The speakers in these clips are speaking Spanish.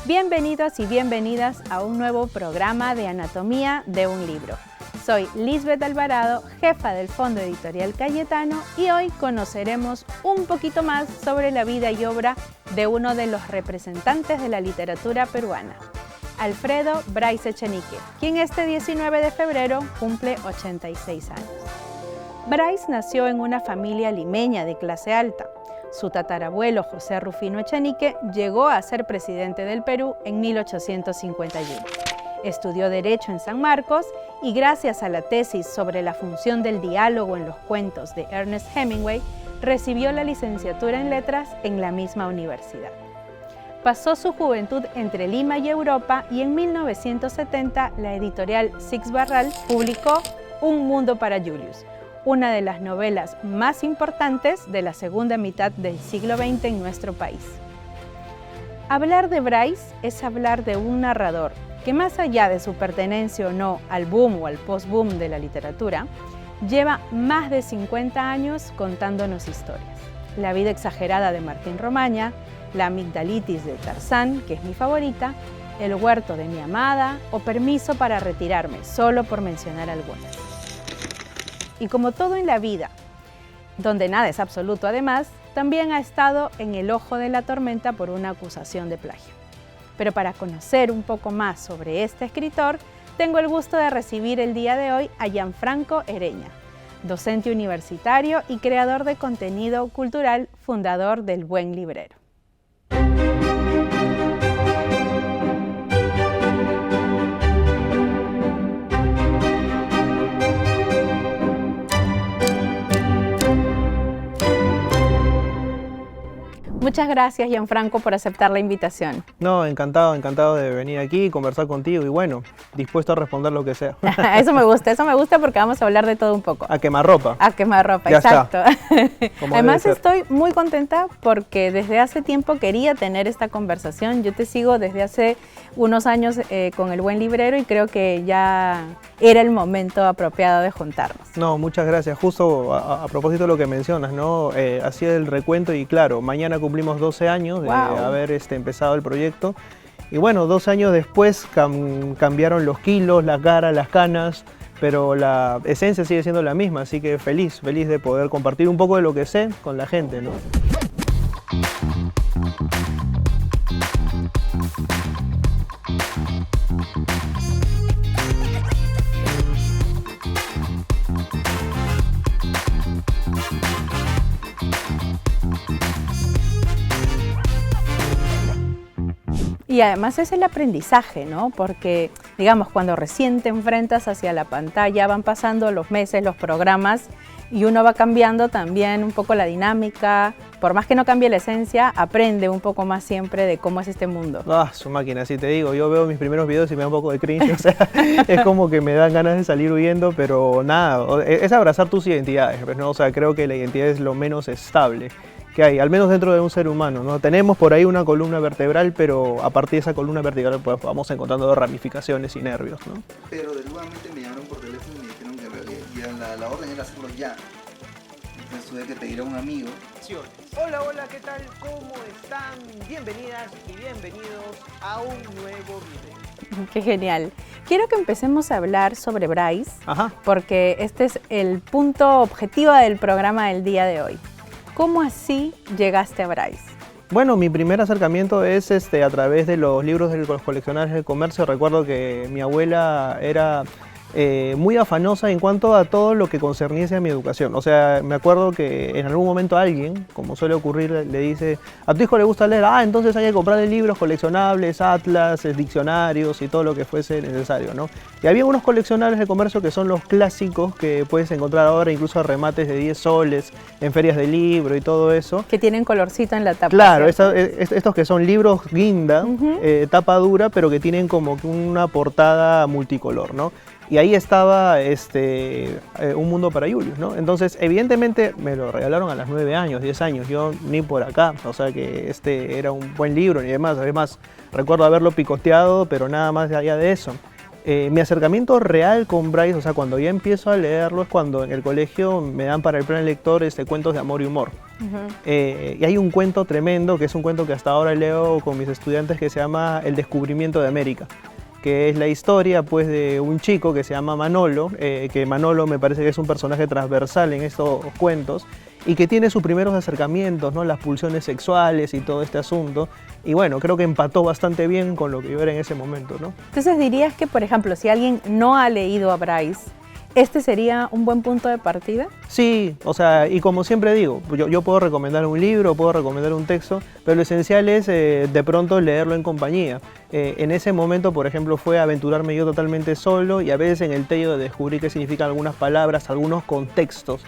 Bienvenidos y bienvenidas a un nuevo programa de Anatomía de un Libro. Soy Lisbeth Alvarado, jefa del Fondo Editorial Cayetano, y hoy conoceremos un poquito más sobre la vida y obra de uno de los representantes de la literatura peruana, Alfredo Bryce Echenique, quien este 19 de febrero cumple 86 años. Bryce nació en una familia limeña de clase alta. Su tatarabuelo José Rufino Echenique llegó a ser presidente del Perú en 1851. Estudió Derecho en San Marcos y gracias a la tesis sobre la función del diálogo en los cuentos de Ernest Hemingway, recibió la licenciatura en Letras en la misma universidad. Pasó su juventud entre Lima y Europa y en 1970 la editorial Six Barral publicó Un mundo para Julius, una de las novelas más importantes de la segunda mitad del siglo XX en nuestro país. Hablar de Bryce es hablar de un narrador que, más allá de su pertenencia o no al boom o al post-boom de la literatura, lleva más de 50 años contándonos historias. La vida exagerada de Martín Romaña, la amigdalitis de Tarzán, que es mi favorita, el huerto de mi amada o Permiso para retirarme, solo por mencionar algunas. Y como todo en la vida, donde nada es absoluto además, también ha estado en el ojo de la tormenta por una acusación de plagio. Pero para conocer un poco más sobre este escritor, tengo el gusto de recibir el día de hoy a Gianfranco Ereña, docente universitario y creador de contenido cultural, fundador del Buen Librero. Muchas gracias, Gianfranco, por aceptar la invitación. No, encantado de venir aquí y conversar contigo y bueno, dispuesto a responder lo que sea. Eso me gusta porque vamos a hablar de todo un poco. A quemarropa. A quemarropa, ya exacto. Además debe ser. estoy muy contenta porque desde hace tiempo quería tener esta conversación. Yo te sigo desde hace unos años con el Buen Librero y creo que ya era el momento apropiado de juntarnos. No, muchas gracias. Justo a propósito de lo que mencionas, ¿no? Hacía el recuento y claro, mañana cumplimos 12 años de haber empezado el proyecto. Y bueno, 12 años después cambiaron los kilos, la cara, las canas, pero la esencia sigue siendo la misma, así que feliz de poder compartir un poco de lo que sé con la gente, ¿no? Y además es el aprendizaje, ¿no? Porque, digamos, cuando recién te enfrentas hacia la pantalla, van pasando los meses, los programas, y uno va cambiando también un poco la dinámica. Por más que no cambie la esencia, aprende un poco más siempre de cómo es este mundo. Su máquina, sí te digo, yo veo mis primeros videos y me da un poco de cringe, o sea, es como que me dan ganas de salir huyendo, pero nada, es abrazar tus identidades, ¿no? O sea, creo que la identidad es lo menos estable que hay, al menos dentro de un ser humano, ¿no? Tenemos por ahí una columna vertebral, pero a partir de esa columna vertebral pues vamos encontrando ramificaciones y nervios, ¿no? Pero nuevamente me llamaron por teléfono y me dijeron que en realidad la orden era hacerlo ya. Entonces tuve que pedir a un amigo. Hola, ¿qué tal? ¿Cómo están? Bienvenidas y bienvenidos a un nuevo video. Qué genial. Quiero que empecemos a hablar sobre Bryce, porque este es el punto objetivo del programa del día de hoy. ¿Cómo así llegaste a Bryce? Bueno, mi primer acercamiento es a través de los libros de los coleccionables del comercio. Recuerdo que mi abuela era muy afanosa en cuanto a todo lo que concerniese a mi educación. O sea, me acuerdo que en algún momento alguien, como suele ocurrir, le dice: ¿a tu hijo le gusta leer? Entonces hay que comprarle libros coleccionables, atlas, diccionarios y todo lo que fuese necesario, ¿no? Y había unos coleccionables de comercio que son los clásicos que puedes encontrar ahora incluso a remates de 10 soles en ferias de libro y todo eso. Que tienen colorcito en la tapa. Claro, estos que son libros guinda, tapa dura, pero que tienen como que una portada multicolor, ¿no? Y ahí estaba Un mundo para Julius, ¿no? Entonces, evidentemente, me lo regalaron a los 9 años, 10 años, yo ni por acá, o sea que era un buen libro y demás. Además, recuerdo haberlo picoteado, pero nada más allá de eso. Mi acercamiento real con Bryce, o sea, cuando ya empiezo a leerlo, es cuando en el colegio me dan para el plan lector cuentos de amor y humor. Y hay un cuento tremendo, que es un cuento que hasta ahora leo con mis estudiantes, que se llama El descubrimiento de América, que es la historia pues de un chico que se llama Manolo, que Manolo me parece que es un personaje transversal en estos cuentos, y que tiene sus primeros acercamientos, ¿no? Las pulsiones sexuales y todo este asunto. Y bueno, creo que empató bastante bien con lo que yo era en ese momento, ¿no? Entonces dirías que, por ejemplo, si alguien no ha leído a Bryce, ¿este sería un buen punto de partida? Sí, o sea, y como siempre digo, yo puedo recomendar un libro, puedo recomendar un texto, pero lo esencial es de pronto leerlo en compañía. En ese momento, por ejemplo, fue aventurarme yo totalmente solo y a veces en el tello de descubrir qué significan algunas palabras, algunos contextos,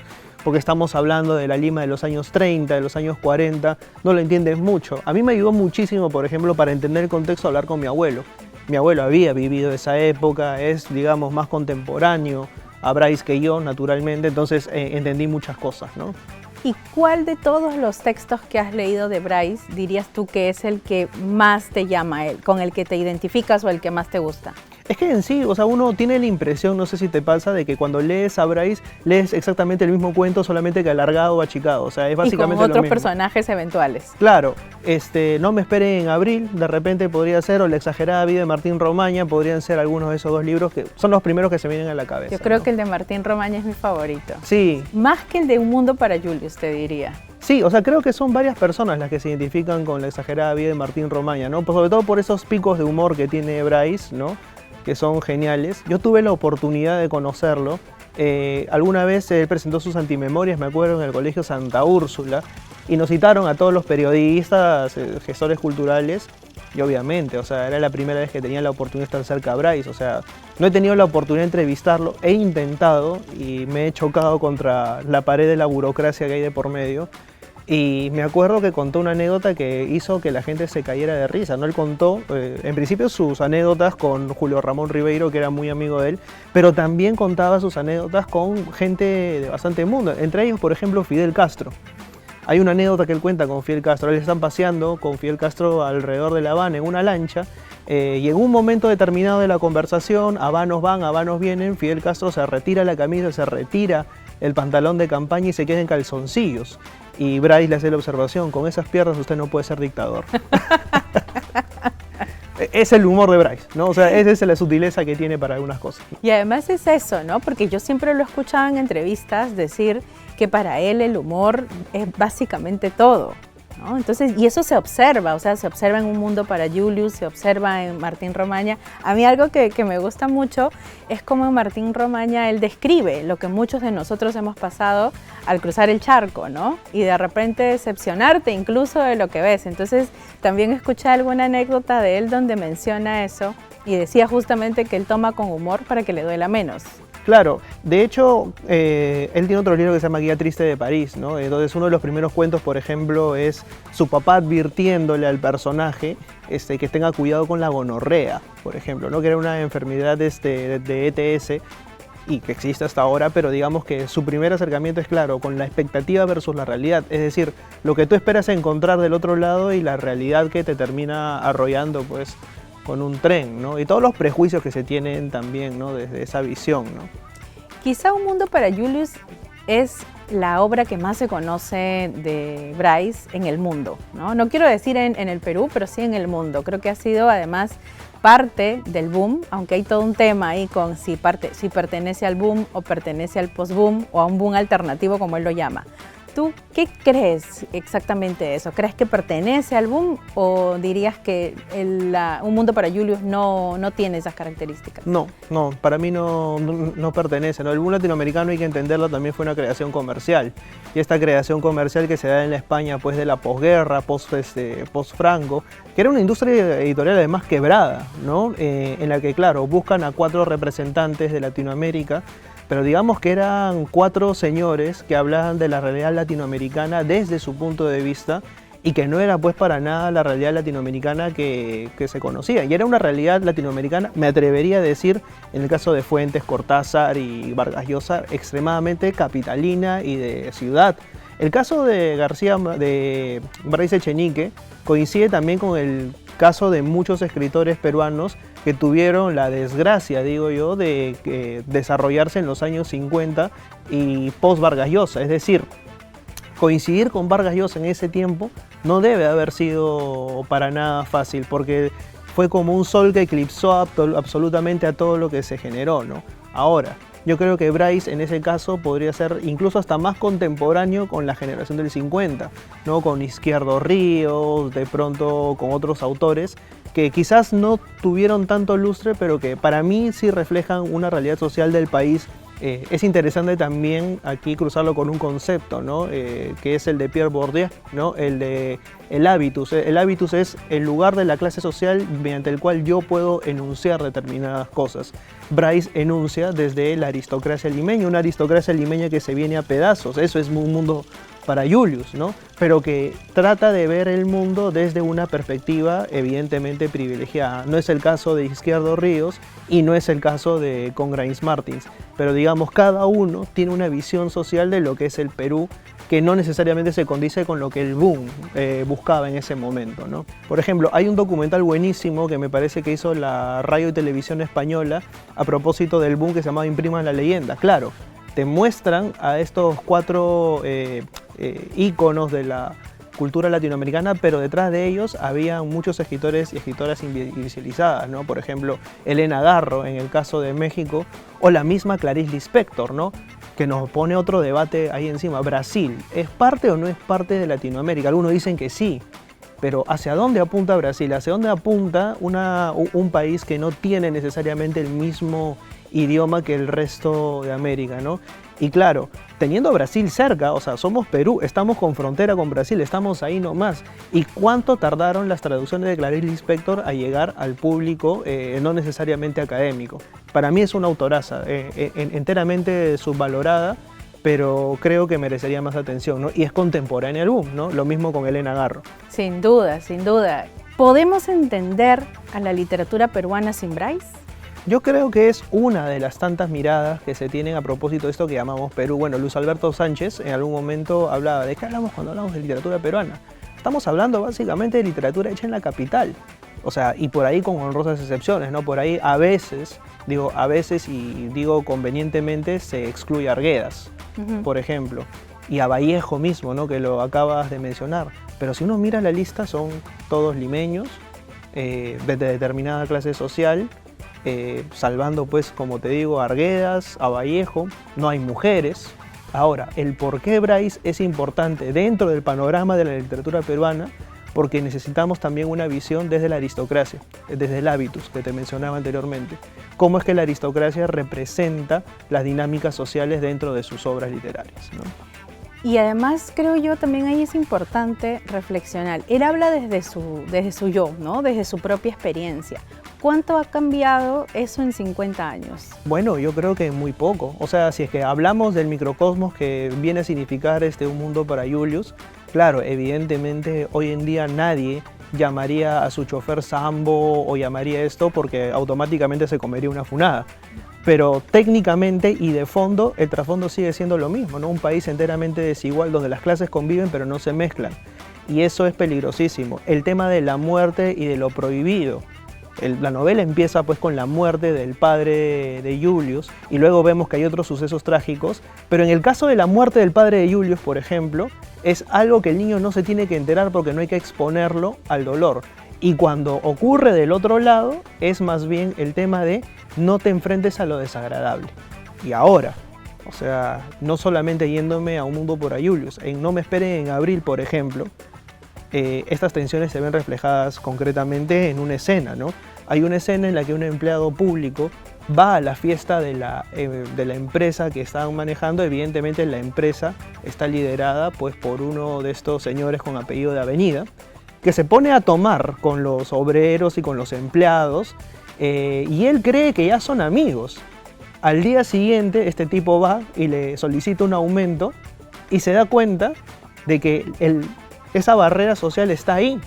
porque estamos hablando de la Lima de los años 30, de los años 40, no lo entiendes mucho. A mí me ayudó muchísimo, por ejemplo, para entender el contexto, hablar con mi abuelo. Mi abuelo había vivido esa época, es, digamos, más contemporáneo a Bryce que yo, naturalmente, entonces entendí muchas cosas, ¿no? ¿Y cuál de todos los textos que has leído de Bryce dirías tú que es el que más te llama a él, con el que te identificas o el que más te gusta? Es que en sí, o sea, uno tiene la impresión, no sé si te pasa, de que cuando lees a Bryce, lees exactamente el mismo cuento, solamente que alargado o achicado, o sea, es básicamente y con lo otros mismo. personajes eventuales. Claro, No me esperen en abril, de repente podría ser, o La exagerada vida de Martín Romaña, podrían ser algunos de esos dos libros que son los primeros que se vienen a la cabeza. Yo creo ¿no? que el de Martín Romaña es mi favorito. Sí. Más que el de Un mundo para Julius, te diría. Sí, o sea, creo que son varias personas las que se identifican con La exagerada vida de Martín Romaña, ¿no? Pues sobre todo por esos picos de humor que tiene Bryce, ¿no? Que son geniales. Yo tuve la oportunidad de conocerlo. Alguna vez él presentó sus antimemorias, me acuerdo, en el Colegio Santa Úrsula, y nos citaron a todos los periodistas, gestores culturales, y obviamente, o sea, era la primera vez que tenía la oportunidad de estar cerca a Bryce, o sea, no he tenido la oportunidad de entrevistarlo, he intentado y me he chocado contra la pared de la burocracia que hay de por medio. Y me acuerdo que contó una anécdota que hizo que la gente se cayera de risa, ¿no? Él contó, en principio, sus anécdotas con Julio Ramón Ribeiro, que era muy amigo de él, pero también contaba sus anécdotas con gente de bastante mundo, entre ellos, por ejemplo, Fidel Castro. Hay una anécdota que él cuenta con Fidel Castro. Él están paseando con Fidel Castro alrededor de La Habana en una lancha, y en un momento determinado de la conversación, habanos van, habanos vienen, Fidel Castro se retira la camisa, se retira el pantalón de campaña y se queda en calzoncillos. Y Bryce le hace la observación: con esas piernas usted no puede ser dictador. Es el humor de Bryce, ¿no? O sea, esa es la sutileza que tiene para algunas cosas. Y además es eso, ¿no? Porque yo siempre lo he escuchado en entrevistas decir que para él el humor es básicamente todo, ¿no? Entonces, y eso se observa, o sea, se observa en Un mundo para Julius, se observa en Martín Romaña. A mí algo que me gusta mucho es cómo en Martín Romaña él describe lo que muchos de nosotros hemos pasado al cruzar el charco, ¿no? Y de repente decepcionarte incluso de lo que ves. Entonces, también escuché alguna anécdota de él donde menciona eso y decía justamente que él toma con humor para que le duela menos. Claro, de hecho, él tiene otro libro que se llama Guía Triste de París, ¿no? Entonces uno de los primeros cuentos, por ejemplo, es su papá advirtiéndole al personaje que tenga cuidado con la gonorrea, por ejemplo, ¿no? Que era una enfermedad de ETS y que existe hasta ahora, pero digamos que su primer acercamiento es, claro, con la expectativa versus la realidad, es decir, lo que tú esperas encontrar del otro lado y la realidad que te termina arrollando, pues, con un tren, ¿no? Y todos los prejuicios que se tienen también, ¿no? Desde esa visión, ¿no? Quizá Un mundo para Julius es la obra que más se conoce de Bryce en el mundo, ¿no? No quiero decir en el Perú, pero sí en el mundo. Creo que ha sido además parte del boom, aunque hay todo un tema ahí con si pertenece al boom o pertenece al post-boom o a un boom alternativo, como él lo llama. ¿Tú qué crees exactamente de eso? ¿Crees que pertenece al boom o dirías que Un mundo para Julius no tiene esas características? No, para mí no pertenece, ¿no? El boom latinoamericano, hay que entenderlo, también fue una creación comercial. Y esta creación comercial que se da en la España, pues, de la posguerra, post-Franco, que era una industria editorial además quebrada, ¿no? En la que, claro, buscan a 4 representantes de Latinoamérica, pero digamos que eran 4 señores que hablaban de la realidad latinoamericana desde su punto de vista y que no era, pues, para nada la realidad latinoamericana que se conocía. Y era una realidad latinoamericana, me atrevería a decir, en el caso de Fuentes, Cortázar y Vargas Llosa, extremadamente capitalina y de ciudad. El caso de Bryce Echenique coincide también con el caso de muchos escritores peruanos que tuvieron la desgracia, digo yo, de desarrollarse en los años 50 y post Vargas Llosa, es decir, coincidir con Vargas Llosa en ese tiempo no debe haber sido para nada fácil, porque fue como un sol que eclipsó absolutamente a todo lo que se generó, ¿no? Ahora, yo creo que Bryce en ese caso podría ser incluso hasta más contemporáneo con la generación del 50, ¿no? Con Izquierdo Ríos, de pronto con otros autores que quizás no tuvieron tanto lustre, pero que para mí sí reflejan una realidad social del país. Es interesante también aquí cruzarlo con un concepto, ¿no? Que es el de Pierre Bourdieu, ¿no? El de el hábitus. El hábitus es el lugar de la clase social mediante el cual yo puedo enunciar determinadas cosas. Bryce enuncia desde la aristocracia limeña, una aristocracia limeña que se viene a pedazos. Eso es un mundo para Julius, ¿no? Pero que trata de ver el mundo desde una perspectiva evidentemente privilegiada. No es el caso de Izquierdo Ríos y no es el caso de Congrains Martins, pero digamos cada uno tiene una visión social de lo que es el Perú que no necesariamente se condice con lo que el boom buscaba en ese momento, ¿no? Por ejemplo, hay un documental buenísimo que me parece que hizo la Radio y Televisión Española a propósito del boom que se llamaba Impriman la Leyenda. Claro, te muestran a estos 4 íconos de la cultura latinoamericana, pero detrás de ellos había muchos escritores y escritoras invisibilizadas, ¿no? Por ejemplo, Elena Garro en el caso de México, o la misma Clarice Lispector, ¿no? Que nos pone otro debate ahí encima. Brasil, ¿es parte o no es parte de Latinoamérica? Algunos dicen que sí, pero ¿hacia dónde apunta Brasil? ¿Hacia dónde apunta un país que no tiene necesariamente el mismo idioma que el resto de América, ¿no? Y claro, teniendo a Brasil cerca, o sea, somos Perú, estamos con frontera con Brasil, estamos ahí nomás. ¿Y cuánto tardaron las traducciones de Clarice Lispector a llegar al público, no necesariamente académico? Para mí es una autoraza, enteramente subvalorada, pero creo que merecería más atención, ¿no? Y es contemporánea al boom, ¿no? Lo mismo con Elena Garro. Sin duda, sin duda. ¿Podemos entender a la literatura peruana sin Bryce? Yo creo que es una de las tantas miradas que se tienen a propósito de esto que llamamos Perú. Bueno, Luis Alberto Sánchez en algún momento hablaba de qué hablamos cuando hablamos de literatura peruana. Estamos hablando básicamente de literatura hecha en la capital. O sea, y por ahí con honrosas excepciones, ¿no? Por ahí a veces y digo convenientemente, se excluye a Arguedas, por ejemplo, y a Vallejo mismo, ¿no? Que lo acabas de mencionar. Pero si uno mira la lista, son todos limeños, de determinada clase social, salvando pues, como te digo, a Arguedas, a Vallejo, no hay mujeres. Ahora, el por qué Bryce es importante dentro del panorama de la literatura peruana, porque necesitamos también una visión desde la aristocracia, desde el hábitus que te mencionaba anteriormente. Cómo es que la aristocracia representa las dinámicas sociales dentro de sus obras literarias, ¿no? Y además creo yo también ahí es importante reflexionar. Él habla desde su yo, ¿no? Desde su propia experiencia. ¿Cuánto ha cambiado eso en 50 años? Bueno, yo creo que muy poco. O sea, si es que hablamos del microcosmos que viene a significar un mundo para Julius, claro, evidentemente hoy en día nadie llamaría a su chofer Sambo o llamaría esto porque automáticamente se comería una funada. Pero técnicamente y de fondo, el trasfondo sigue siendo lo mismo, ¿no? Un país enteramente desigual donde las clases conviven pero no se mezclan. Y eso es peligrosísimo. El tema de la muerte y de lo prohibido. La novela empieza pues con la muerte del padre de Julius y luego vemos que hay otros sucesos trágicos, pero en el caso de la muerte del padre de Julius, por ejemplo, es algo que el niño no se tiene que enterar porque no hay que exponerlo al dolor. Y cuando ocurre del otro lado, es más bien el tema de no te enfrentes a lo desagradable. Y ahora, o sea, no solamente yéndome a Un mundo para Julius, en No me esperen en abril, por ejemplo, estas tensiones se ven reflejadas concretamente en una escena, ¿no? Hay una escena en la que un empleado público va a la fiesta de la empresa que estaban manejando. Evidentemente la empresa está liderada pues, por uno de estos señores con apellido de Avenida, que se pone a tomar con los obreros y con los empleados, y él cree que ya son amigos. Al día siguiente este tipo va y le solicita un aumento y se da cuenta de que esa barrera social está ahí.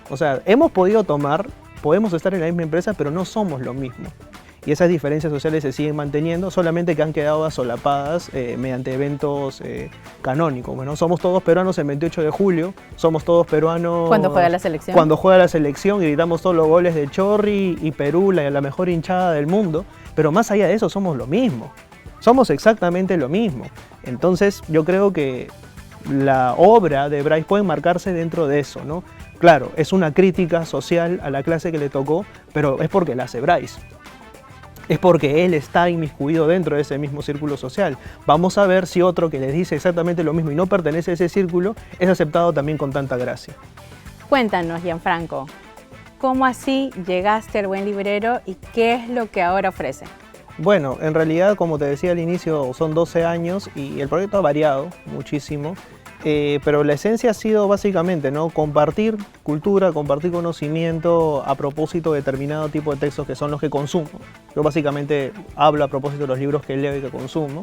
O sea, hemos podido tomar, podemos estar en la misma empresa, pero no somos lo mismo. Y esas diferencias sociales se siguen manteniendo, solamente que han quedado asolapadas mediante eventos canónicos. Bueno, somos todos peruanos el 28 de julio, somos todos peruanos... Cuando juega la selección. Cuando juega la selección, gritamos todos los goles de Chorri y Perú, la mejor hinchada del mundo. Pero más allá de eso, somos lo mismo. Somos exactamente lo mismo. Entonces, yo creo que la obra de Bryce puede enmarcarse dentro de eso, ¿no? Claro, es una crítica social a la clase que le tocó, pero es porque la hace Bryce. Es porque él está inmiscuido dentro de ese mismo círculo social. Vamos a ver si otro que les dice exactamente lo mismo y no pertenece a ese círculo es aceptado también con tanta gracia. Cuéntanos, Gianfranco, ¿cómo así llegaste al Buen Librero y qué es lo que ahora ofrece? Bueno, en realidad, como te decía al inicio, son 12 años y el proyecto ha variado muchísimo. Pero la esencia ha sido básicamente, ¿no?, compartir cultura, compartir conocimiento a propósito de determinado tipo de textos que son los que consumo. Yo básicamente hablo a propósito de los libros que leo y que consumo.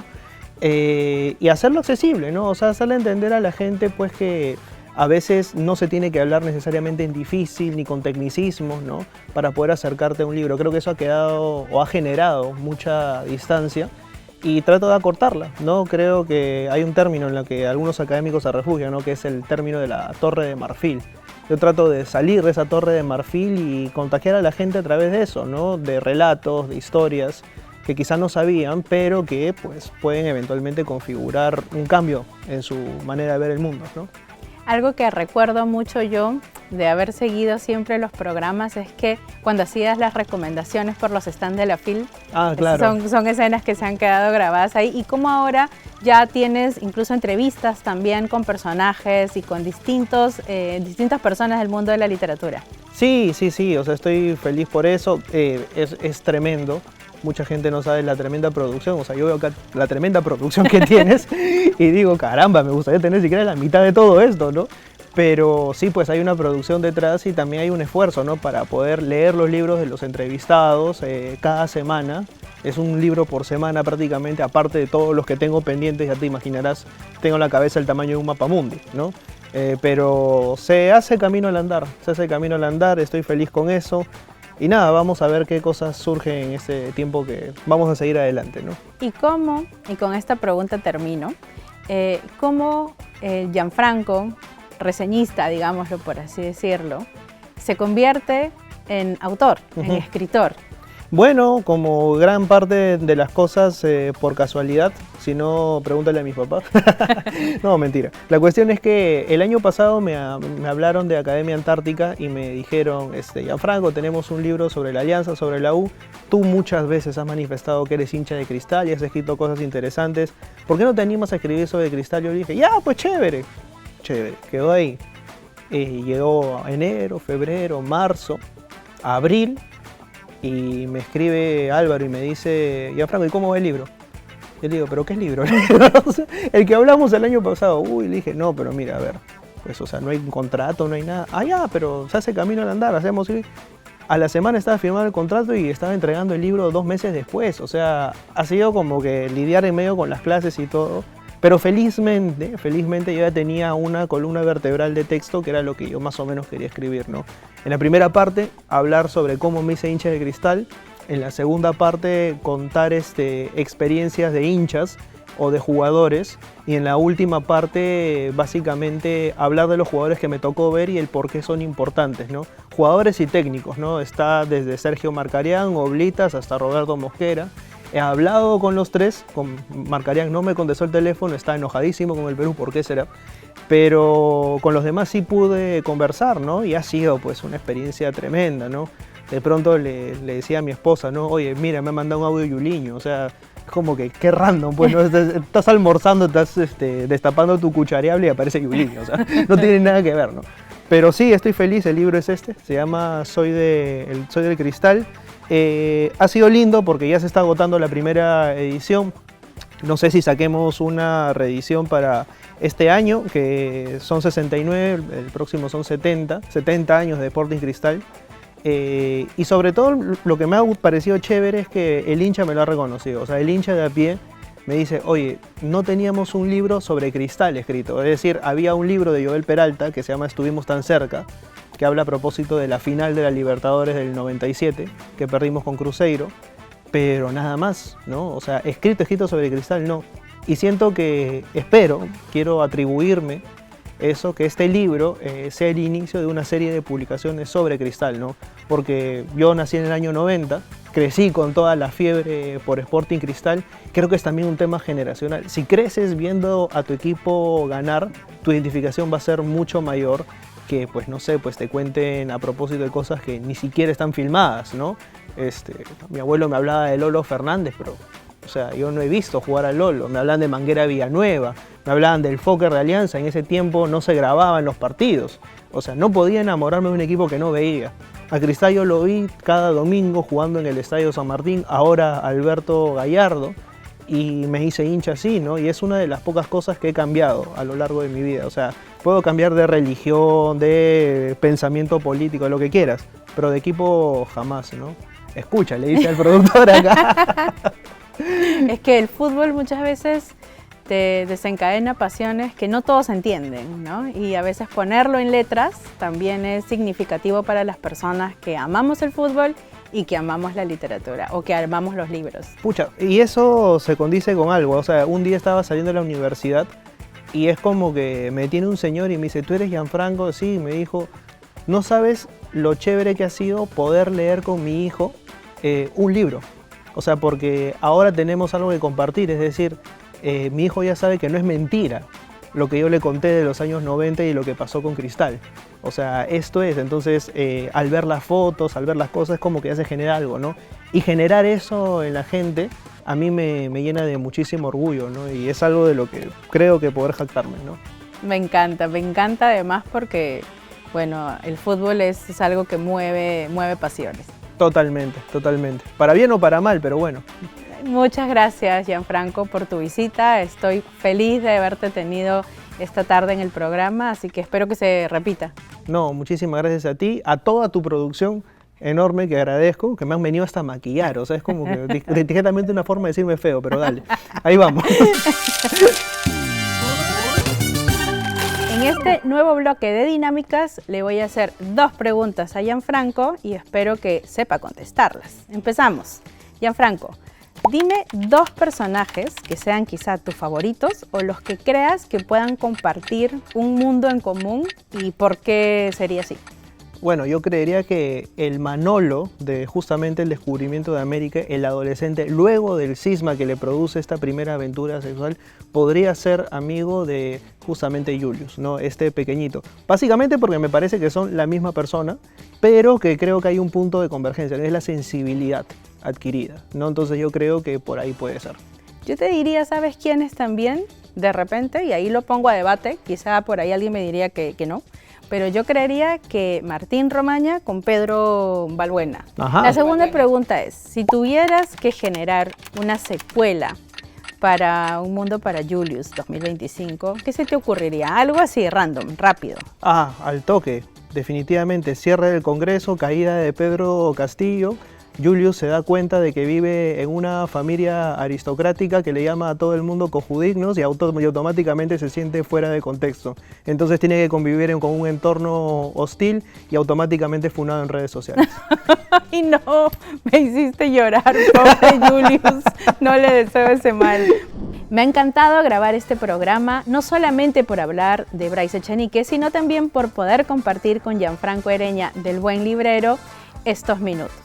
Y hacerlo accesible, ¿no? O sea, hacerle entender a la gente pues que a veces no se tiene que hablar necesariamente en difícil ni con tecnicismos, ¿no?, para poder acercarte a un libro. Creo que eso ha quedado o ha generado mucha distancia. Y trato de acortarla, ¿no? Creo que hay un término en el que algunos académicos se refugian, ¿no?, que es el término de la torre de marfil. Yo trato de salir de esa torre de marfil y contagiar a la gente a través de eso, ¿no?, de relatos, de historias que quizás no sabían, pero que pues, pueden eventualmente configurar un cambio en su manera de ver el mundo, ¿no? Algo que recuerdo mucho yo de haber seguido siempre los programas es que cuando hacías las recomendaciones por los stands de la FIL, claro, son escenas que se han quedado grabadas ahí, y como ahora ya tienes incluso entrevistas también con personajes y con distintas personas del mundo de la literatura. Sí, o sea, estoy feliz por eso, es tremendo. Mucha gente no sabe la tremenda producción, o sea, yo veo acá la tremenda producción que tienes y digo, caramba, me gustaría tener siquiera la mitad de todo esto, ¿no? Pero sí, pues hay una producción detrás y también hay un esfuerzo, ¿no?, para poder leer los libros de los entrevistados cada semana. Es un libro por semana prácticamente, aparte de todos los que tengo pendientes, ya te imaginarás, tengo la cabeza el tamaño de un mapamundi, ¿no? Pero se hace camino al andar, estoy feliz con eso. Y nada, vamos a ver qué cosas surgen en ese tiempo que vamos a seguir adelante, ¿no? Y con esta pregunta termino, ¿cómo Gianfranco, reseñista, digámoslo por así decirlo, se convierte en autor, en escritor? Bueno, como gran parte de las cosas por casualidad, si no, pregúntale a mis papás. No, mentira. La cuestión es que el año pasado me hablaron de Academia Antártica y me dijeron, Gianfranco, tenemos un libro sobre la Alianza, sobre la U. Tú muchas veces has manifestado que eres hincha de Cristal y has escrito cosas interesantes. ¿Por qué no te animas a escribir sobre Cristal? Yo le dije, ya, pues chévere, quedó ahí. Llegó enero, febrero, marzo, abril. Y me escribe Álvaro y me dice, Gianfranco, ¿y cómo va el libro? Yo le digo, ¿pero qué es libro? O sea, el que hablamos el año pasado. Le dije, no, pero mira, a ver, pues, o sea, no hay un contrato, no hay nada. Ya, pero se hace camino al andar, hacemos ir. A la semana estaba firmando el contrato y estaba entregando el libro 2 meses después. O sea, ha sido como que lidiar en medio con las clases y todo. Pero felizmente yo ya tenía una columna vertebral de texto que era lo que yo más o menos quería escribir, ¿no? En la primera parte, hablar sobre cómo me hice hincha de Cristal. En la segunda parte, contar experiencias de hinchas o de jugadores. Y en la última parte, básicamente, hablar de los jugadores que me tocó ver y el por qué son importantes, ¿no? Jugadores y técnicos, ¿no? Está desde Sergio Marcarián, Oblitas, hasta Roberto Mosquera. He hablado con los tres, con Marcarián no me contestó el teléfono, está enojadísimo con el Perú, ¿por qué será? Pero con los demás sí pude conversar, ¿no? Y ha sido pues una experiencia tremenda, ¿no? De pronto le decía a mi esposa, ¿no? Oye, mira, me ha mandado un audio de Yuliño, o sea, es como que qué random, pues, ¿no? Estás almorzando, estás destapando tu cuchareable y aparece Yuliño, o sea, no tiene nada que ver, ¿no? Pero sí, estoy feliz, el libro es se llama Soy del Cristal. Ha sido lindo porque ya se está agotando la primera edición. No sé si saquemos una reedición para este año, que son 69, el próximo son 70 años de Sporting Cristal. Y sobre todo lo que me ha parecido chévere es que el hincha me lo ha reconocido. O sea, el hincha de a pie me dice, oye, no teníamos un libro sobre Cristal escrito. Es decir, había un libro de Joel Peralta que se llama Estuvimos tan cerca, que habla a propósito de la final de la Libertadores del 97, que perdimos con Cruzeiro, pero nada más, ¿no? O sea, escrito sobre Cristal, no. Y siento que, quiero atribuirme eso, que este libro sea el inicio de una serie de publicaciones sobre Cristal, ¿no? Porque yo nací en el año 90, crecí con toda la fiebre por Sporting Cristal, creo que es también un tema generacional. Si creces viendo a tu equipo ganar, tu identificación va a ser mucho mayor que, pues no sé, pues te cuenten a propósito de cosas que ni siquiera están filmadas, ¿no? Mi abuelo me hablaba de Lolo Fernández, pero, o sea, yo no he visto jugar al Lolo. Me hablan de Manguera Villanueva, me hablaban del Fokker de Alianza. En ese tiempo no se grababan los partidos. O sea, no podía enamorarme de un equipo que no veía. A Cristal yo lo vi cada domingo jugando en el Estadio San Martín, ahora Alberto Gallardo, y me hice hincha así, ¿no? Y es una de las pocas cosas que he cambiado a lo largo de mi vida. O sea, puedo cambiar de religión, de pensamiento político, lo que quieras, pero de equipo jamás, ¿no? Escucha, le dice al productor acá. Es que el fútbol muchas veces te desencadena pasiones que no todos entienden, ¿no? Y a veces ponerlo en letras también es significativo para las personas que amamos el fútbol y que amamos la literatura o que amamos los libros. Pucha, y eso se condice con algo. O sea, un día estaba saliendo de la universidad y es como que me tiene un señor y me dice, ¿tú eres Gianfranco? Sí, me dijo, no sabes lo chévere que ha sido poder leer con mi hijo un libro. O sea, porque ahora tenemos algo que compartir, es decir, mi hijo ya sabe que no es mentira lo que yo le conté de los años 90 y lo que pasó con Cristal. O sea, esto es, entonces, al ver las fotos, al ver las cosas, como que ya se genera algo, ¿no? Y generar eso en la gente, a mí me llena de muchísimo orgullo, ¿no? Y es algo de lo que creo que poder jactarme, ¿no? Me encanta además porque, bueno, el fútbol es algo que mueve pasiones. Totalmente, totalmente. Para bien o para mal, pero bueno. Muchas gracias, Gianfranco, por tu visita. Estoy feliz de haberte tenido esta tarde en el programa, así que espero que se repita. No, muchísimas gracias a ti, a toda tu producción enorme que agradezco, que me han venido hasta a maquillar. O sea, es como que etiquetamente una forma de decirme feo, pero dale, ahí vamos. En este nuevo bloque de dinámicas le voy a hacer 2 preguntas a Gianfranco y espero que sepa contestarlas. Empezamos. Gianfranco, dime 2 personajes que sean quizá tus favoritos o los que creas que puedan compartir un mundo en común y por qué sería así. Bueno, yo creería que el Manolo de justamente el descubrimiento de América, el adolescente, luego del cisma que le produce esta primera aventura sexual, podría ser amigo de justamente Julius, ¿no? Este pequeñito. Básicamente porque me parece que son la misma persona, pero que creo que hay un punto de convergencia, ¿no? Es la sensibilidad adquirida, ¿no? Entonces yo creo que por ahí puede ser. Yo te diría, ¿sabes quiénes también? De repente, y ahí lo pongo a debate, quizá por ahí alguien me diría que no, pero yo creería que Martín Romaña con Pedro Balbuena. Ajá. La segunda pregunta es, si tuvieras que generar una secuela para Un Mundo para Julius 2025, ¿qué se te ocurriría? Algo así, random, rápido. Al toque, definitivamente, cierre del Congreso, caída de Pedro Castillo. Julius se da cuenta de que vive en una familia aristocrática que le llama a todo el mundo cojudignos y automáticamente se siente fuera de contexto. Entonces tiene que convivir con un entorno hostil y automáticamente funado en redes sociales. Ay no, me hiciste llorar, pobre Julius, no le deseo ese mal. Me ha encantado grabar este programa, no solamente por hablar de Bryce Echenique, sino también por poder compartir con Gianfranco Ereña del Buen Librero estos minutos.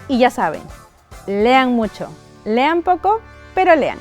Y ya saben, lean mucho, lean poco, pero lean.